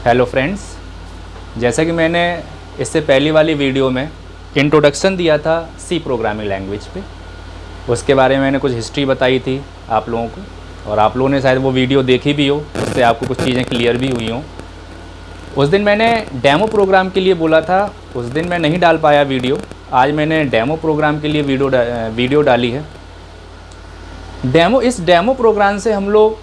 Hello friends, जैसा कि मैंने इससे पहली वाली वीडियो में इंट्रोडक्शन दिया था सी प्रोग्रामिंग लैंग्वेज पे, उसके बारे में मैंने कुछ हिस्ट्री बताई थी आप लोगों को, और आप लोगों ने शायद वो वीडियो देखी भी हो, उससे आपको कुछ चीज़ें क्लियर भी हुई हों। उस दिन मैंने डेमो प्रोग्राम के लिए बोला था, उस दिन मैं नहीं डाल पाया वीडियो। आज मैंने डेमो प्रोग्राम के लिए वीडियो डाली है। इस डेमो प्रोग्राम से हम लोग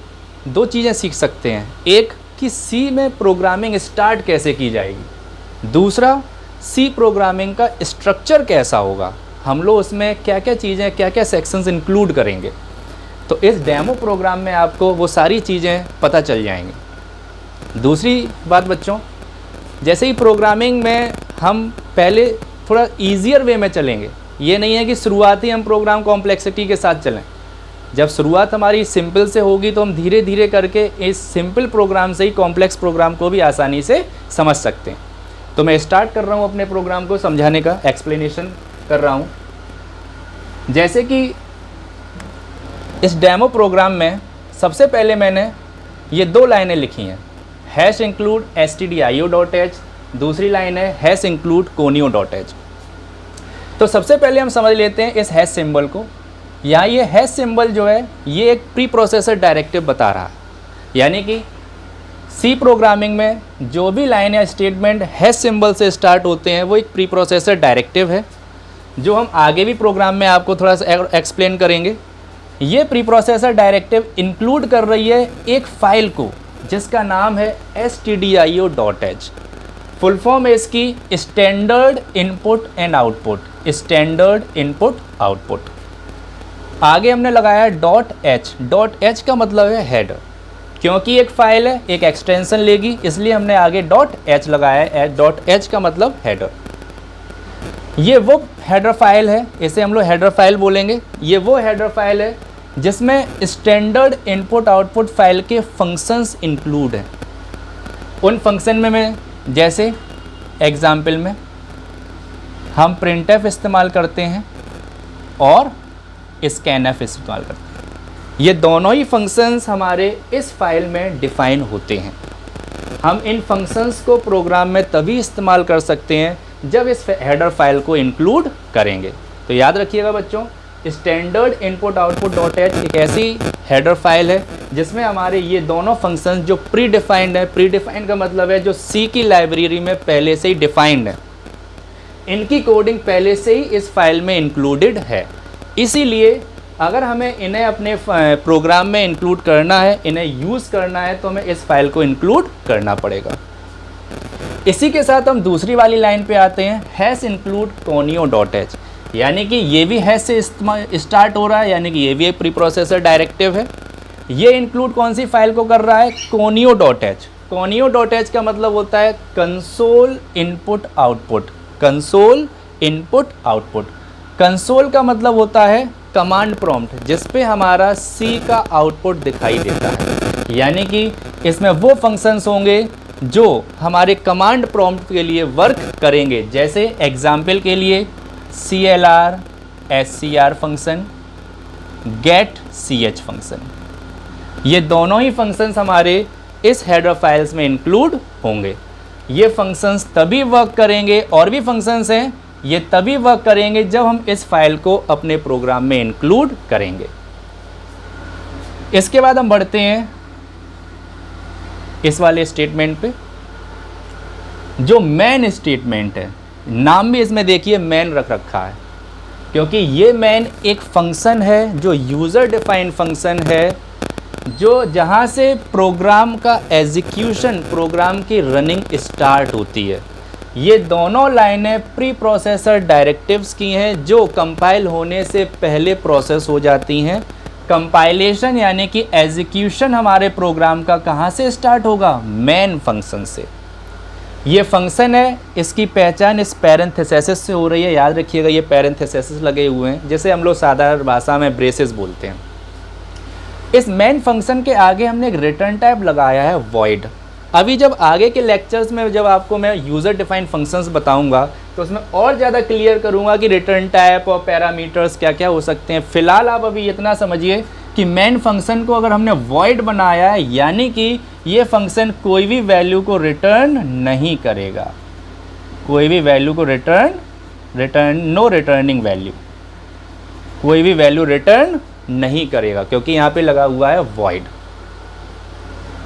दो चीज़ें सीख सकते हैं। एक कि सी में प्रोग्रामिंग स्टार्ट कैसे की जाएगी, दूसरा सी प्रोग्रामिंग का स्ट्रक्चर कैसा होगा, हम लोग उसमें क्या क्या चीज़ें, क्या क्या सेक्शंस इंक्लूड करेंगे। तो इस डेमो प्रोग्राम में आपको वो सारी चीज़ें पता चल जाएंगी। दूसरी बात बच्चों, जैसे ही प्रोग्रामिंग में हम पहले थोड़ा ईजियर वे में चलेंगे, ये नहीं है कि शुरुआती हम प्रोग्राम कॉम्प्लेक्सिटी के साथ चलें। जब शुरुआत हमारी सिंपल से होगी तो हम धीरे धीरे करके इस सिंपल प्रोग्राम से ही कॉम्प्लेक्स प्रोग्राम को भी आसानी से समझ सकते हैं। तो मैं स्टार्ट कर रहा हूँ अपने प्रोग्राम को समझाने का, एक्सप्लेनेशन कर रहा हूँ। जैसे कि इस डेमो प्रोग्राम में सबसे पहले मैंने ये दो लाइनें लिखी हैं, #include stdio.h, दूसरी लाइन है #include conio.h। तो सबसे पहले हम समझ लेते हैं इस हैश सिंबल को। यहाँ ये हैश सिंबल जो है ये एक प्री प्रोसेसर डायरेक्टिव बता रहा है, यानी कि सी प्रोग्रामिंग में जो भी लाइन या स्टेटमेंट हैश सिंबल से स्टार्ट होते हैं वो एक प्री प्रोसेसर डायरेक्टिव है, जो हम आगे भी प्रोग्राम में आपको थोड़ा सा एक्सप्लेन करेंगे। ये प्री प्रोसेसर डायरेक्टिव इंक्लूड कर रही है एक फ़ाइल को जिसका नाम है stdio.h। फुल फॉर्म है इसकी standard input and output, standard input output. आगे हमने लगाया .h। .h का मतलब है हेडर, क्योंकि एक फ़ाइल है, एक एक्सटेंशन लेगी, इसलिए हमने आगे .h लगाया है। .h का मतलब हेडर। ये वो हेडर फाइल है, इसे हम लोग हेडर फाइल बोलेंगे। ये वो हेडर फाइल है जिसमें स्टैंडर्ड इनपुट आउटपुट फाइल के फंक्शंस इंक्लूड हैं। उन फंक्शन में मैं जैसे एग्जाम्पल में हम printf इस्तेमाल करते हैं और scanf इस्तेमाल करते हैं। ये दोनों ही फंक्शंस हमारे इस फाइल में डिफ़ाइन होते हैं। हम इन फंक्शंस को प्रोग्राम में तभी इस्तेमाल कर सकते हैं जब इस हेडर फाइल को इंक्लूड करेंगे। तो याद रखिएगा बच्चों, स्टैंडर्ड इनपुट आउटपुट .h एक ऐसी हेडर फाइल है जिसमें हमारे ये दोनों फंक्शंस जो प्री डिफाइंड है, प्री डिफाइंड का मतलब है जो सी की लाइब्रेरी में पहले से ही डिफाइंड है, इनकी कोडिंग पहले से ही इस फाइल में इंक्लूडेड है। इसीलिए अगर हमें इन्हें अपने प्रोग्राम में इंक्लूड करना है, इन्हें यूज़ करना है, तो हमें इस फाइल को इंक्लूड करना पड़ेगा। इसी के साथ हम दूसरी वाली लाइन पे आते हैं, #include conio.h, यानी कि ये भी हैश से स्टार्ट हो रहा है, यानी कि ये भी एक प्री प्रोसेसर डायरेक्टिव है। ये इंक्लूड कौन सी फाइल को कर रहा है, conio.h। conio.h का मतलब होता है console input output. Console input output, console का मतलब होता है कमांड प्रॉम्प्ट, जिस पे हमारा सी का आउटपुट दिखाई देता है। यानी कि इसमें वो फंक्शंस होंगे जो हमारे कमांड प्रॉम्प्ट के लिए वर्क करेंगे, जैसे एग्जाम्पल के लिए clr scr function, get ch function. ये दोनों ही फंक्शंस हमारे इस हेडर फाइल्स में इंक्लूड होंगे। ये फंक्शंस तभी वर्क करेंगे, और भी फंक्शंस हैं, ये तभी वर्क करेंगे जब हम इस फाइल को अपने प्रोग्राम में इंक्लूड करेंगे। इसके बाद हम बढ़ते हैं इस वाले स्टेटमेंट पे, जो मेन स्टेटमेंट है। नाम भी इसमें देखिए मेन रख रखा है, क्योंकि ये मेन एक फंक्शन है जो यूज़र डिफाइंड फंक्शन है, जो जहाँ से प्रोग्राम का एग्जीक्यूशन, प्रोग्राम की रनिंग स्टार्ट होती है। ये दोनों लाइनें प्री प्रोसेसर डायरेक्टिव्स की हैं, जो कंपाइल होने से पहले प्रोसेस हो जाती हैं। कंपाइलेशन यानी कि एग्जीक्यूशन हमारे प्रोग्राम का कहाँ से स्टार्ट होगा, मेन फंक्शन से। ये फंक्शन है, इसकी पहचान इस पैरेंथेसिस से हो रही है। याद रखिएगा, ये पैरेंथेसिस लगे हुए हैं, जैसे हम लोग साधारण भाषा में ब्रेसेस बोलते हैं। इस मेन फंक्शन के आगे हमने एक रिटर्न टाइप लगाया है void। अभी जब आगे के लेक्चर्स में जब आपको मैं यूज़र डिफाइंड फंक्शंस बताऊंगा तो उसमें और ज़्यादा क्लियर करूंगा कि रिटर्न टाइप और पैरामीटर्स क्या क्या हो सकते हैं। फ़िलहाल आप अभी इतना समझिए कि मेन फंक्शन को अगर हमने वॉइड बनाया है, यानी कि ये फंक्शन कोई भी वैल्यू को रिटर्न नहीं करेगा, कोई भी वैल्यू को नो रिटर्निंग वैल्यू, कोई भी वैल्यू रिटर्न नहीं करेगा, क्योंकि यहाँ पे लगा हुआ है वॉइड।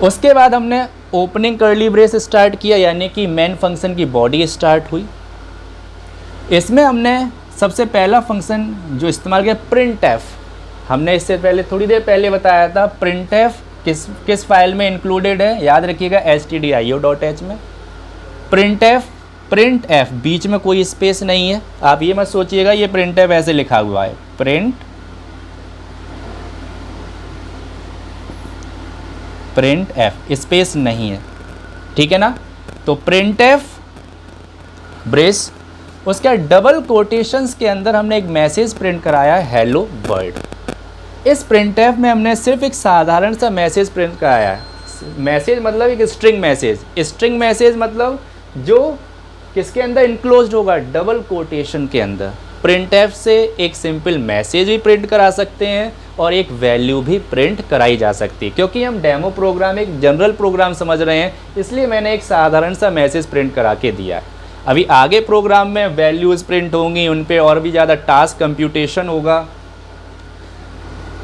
उसके बाद हमने ओपनिंग कर्ली ब्रेस स्टार्ट किया, यानी कि मेन फंक्शन की बॉडी स्टार्ट हुई। इसमें हमने सबसे पहला फंक्शन जो इस्तेमाल किया प्रिंट एफ। हमने इससे पहले थोड़ी देर पहले बताया था प्रिंट एफ किस फाइल में इंक्लूडेड है, याद रखिएगा stdio.h में। प्रिंट एफ बीच में कोई स्पेस नहीं है, आप ये मत सोचिएगा ये प्रिंट एफ ऐसे लिखा हुआ है, प्रिंट एफ स्पेस नहीं है, ठीक है ना। तो प्रिंट एफ ब्रेस, उसके डबल कोटेशंस के अंदर हमने एक मैसेज प्रिंट कराया है, हेलो वर्ल्ड। इस प्रिंट एफ में हमने सिर्फ एक साधारण सा मैसेज प्रिंट कराया है। मैसेज मतलब एक स्ट्रिंग मैसेज मतलब जो किसके अंदर इनक्लोज्ड होगा, डबल कोटेशन के अंदर। प्रिंट एफ से एक सिंपल मैसेज भी प्रिंट करा सकते हैं और एक वैल्यू भी प्रिंट कराई जा सकती है। क्योंकि हम डेमो प्रोग्राम एक जनरल प्रोग्राम समझ रहे हैं, इसलिए मैंने एक साधारण सा मैसेज प्रिंट करा के दिया है। अभी आगे प्रोग्राम में वैल्यूज़ प्रिंट होंगी, उन पे और भी ज़्यादा टास्क कंप्यूटेशन होगा।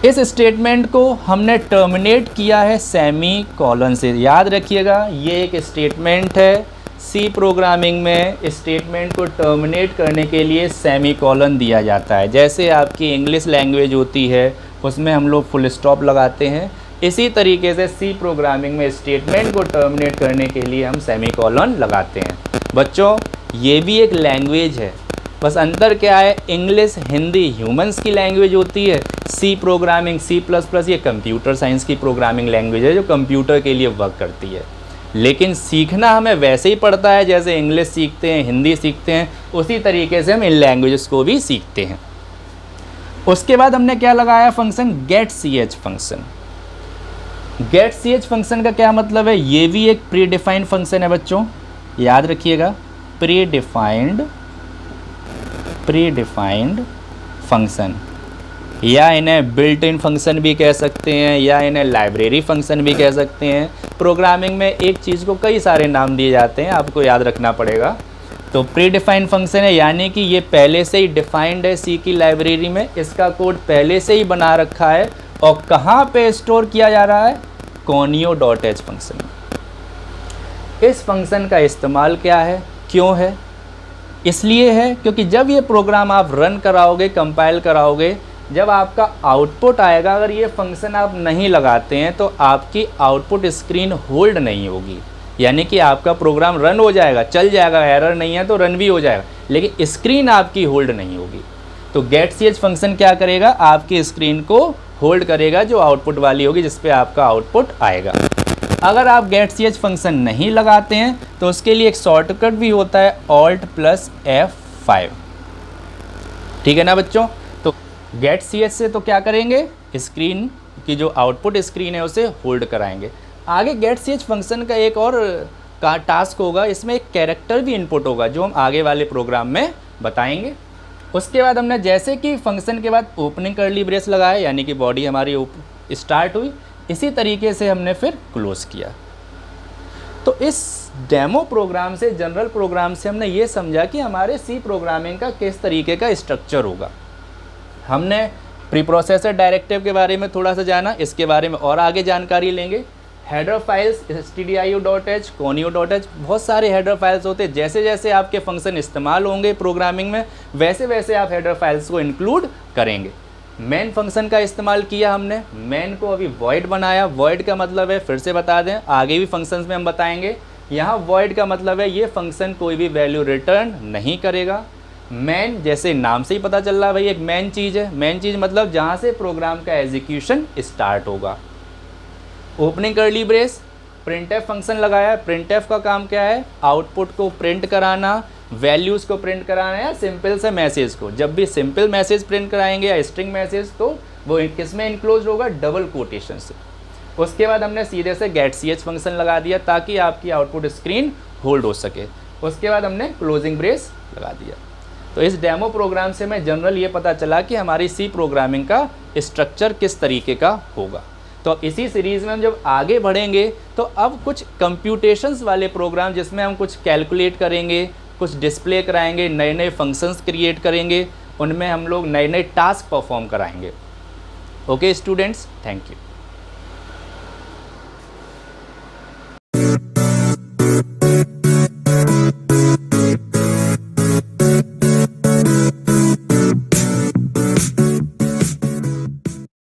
इस स्टेटमेंट को हमने टर्मिनेट किया है सेमी कॉलन से, याद रखिएगा ये एक स्टेटमेंट है। सी प्रोग्रामिंग में स्टेटमेंट को टर्मिनेट करने के लिए सेमी कॉलन दिया जाता है। जैसे आपकी इंग्लिश लैंग्वेज होती है उसमें हम लोग फुल स्टॉप लगाते हैं, इसी तरीके से सी प्रोग्रामिंग में स्टेटमेंट को टर्मिनेट करने के लिए हम सेमी कॉलन लगाते हैं। बच्चों ये भी एक लैंग्वेज है, बस अंतर क्या है, इंग्लिश हिंदी ह्यूमंस की लैंग्वेज होती है, सी प्रोग्रामिंग C++ ये कंप्यूटर साइंस की प्रोग्रामिंग लैंग्वेज है जो कंप्यूटर के लिए वर्क करती है। लेकिन सीखना हमें वैसे ही पड़ता है जैसे इंग्लिश सीखते हैं, हिंदी सीखते हैं, उसी तरीके से हम इन लैंग्वेजेस को भी सीखते हैं। उसके बाद हमने क्या लगाया function getch function. getch function का क्या मतलब है, ये भी एक प्री डिफाइंड फंक्शन है बच्चों, याद रखिएगा प्री डिफाइंड फंक्शन, या इन्हें बिल्ट इन फंक्शन भी कह सकते हैं, या इन्हें लाइब्रेरी फंक्शन भी कह सकते हैं। प्रोग्रामिंग में एक चीज़ को कई सारे नाम दिए जाते हैं, आपको याद रखना पड़ेगा। तो प्री डिफाइंड फंक्शन है, यानी कि ये पहले से ही डिफाइंड है सी की लाइब्रेरी में, इसका कोड पहले से ही बना रखा है और कहाँ पे स्टोर किया जा रहा है, conio.h फंक्शन में। इस फंक्शन का इस्तेमाल क्या है, क्यों है, इसलिए है क्योंकि जब ये प्रोग्राम आप रन कराओगे, कंपाइल कराओगे, जब आपका आउटपुट आएगा, अगर ये फंक्शन आप नहीं लगाते हैं तो आपकी आउटपुट स्क्रीन होल्ड नहीं होगी, यानी कि आपका प्रोग्राम रन हो जाएगा, चल जाएगा, एरर नहीं है तो रन भी हो जाएगा, लेकिन स्क्रीन आपकी होल्ड नहीं होगी। तो getch फंक्शन क्या करेगा, आपकी स्क्रीन को होल्ड करेगा जो आउटपुट वाली होगी, जिस पे आपका आउटपुट आएगा। अगर आप getch फंक्शन नहीं लगाते हैं तो उसके लिए एक शॉर्टकट भी होता है Alt+F5, ठीक है ना बच्चों। तो getch से तो क्या करेंगे, स्क्रीन की जो आउटपुट स्क्रीन है उसे होल्ड कराएंगे। आगे getch फंक्शन का एक और का टास्क होगा, इसमें एक कैरेक्टर भी इनपुट होगा जो हम आगे वाले प्रोग्राम में बताएंगे। उसके बाद हमने जैसे कि फंक्शन के बाद ओपनिंग कर्ली ब्रेस लगाया, यानी कि बॉडी हमारी स्टार्ट हुई, इसी तरीके से हमने फिर क्लोज किया। तो इस डेमो प्रोग्राम से, जनरल प्रोग्राम से हमने ये समझा कि हमारे सी प्रोग्रामिंग का किस तरीके का स्ट्रक्चर होगा। हमने प्री प्रोसेसर डायरेक्टिव के बारे में थोड़ा सा जाना, इसके बारे में और आगे जानकारी लेंगे। हेडर फाइल्स stdio.h, conio.h, बहुत सारे हेडर फाइल्स होते हैं। जैसे जैसे आपके फंक्शन इस्तेमाल होंगे प्रोग्रामिंग में, वैसे वैसे आप हेडर फाइल्स को इंक्लूड करेंगे। मेन फंक्शन का इस्तेमाल किया हमने, मेन को अभी वॉइड बनाया। वॉइड का मतलब है, फिर से बता दें, आगे भी फंक्शंस में हम बताएंगे, यहाँ वॉइड का मतलब है ये फंक्शन कोई भी वैल्यू रिटर्न नहीं करेगा। मेन जैसे नाम से ही पता चल रहा है भाई एक मेन चीज़ है, मेन चीज़ मतलब जहाँ से प्रोग्राम का एग्जीक्यूशन स्टार्ट होगा। Opening curly brace, printf function लगाया। printf का काम क्या है, आउटपुट को प्रिंट कराना, वैल्यूज़ को प्रिंट कराना या सिंपल से मैसेज को। जब भी सिंपल मैसेज प्रिंट कराएंगे या स्ट्रिंग मैसेज तो वो किस में इनक्लोज होगा, डबल कोटेशन से। उसके बाद हमने सीधे से getch फंक्शन लगा दिया ताकि आपकी आउटपुट स्क्रीन होल्ड हो सके। उसके बाद हमने क्लोजिंग ब्रेस लगा दिया। तो इस डेमो प्रोग्राम से मैं जनरल ये पता चला कि हमारी सी प्रोग्रामिंग का स्ट्रक्चर किस तरीके का होगा। तो इसी सीरीज़ में हम जब आगे बढ़ेंगे तो अब कुछ कंप्यूटेशंस वाले प्रोग्राम जिसमें हम कुछ कैलकुलेट करेंगे, कुछ डिस्प्ले कराएंगे, नए नए फंक्शंस क्रिएट करेंगे, उनमें हम लोग नए नए टास्क परफॉर्म कराएंगे। Okay students, thank you.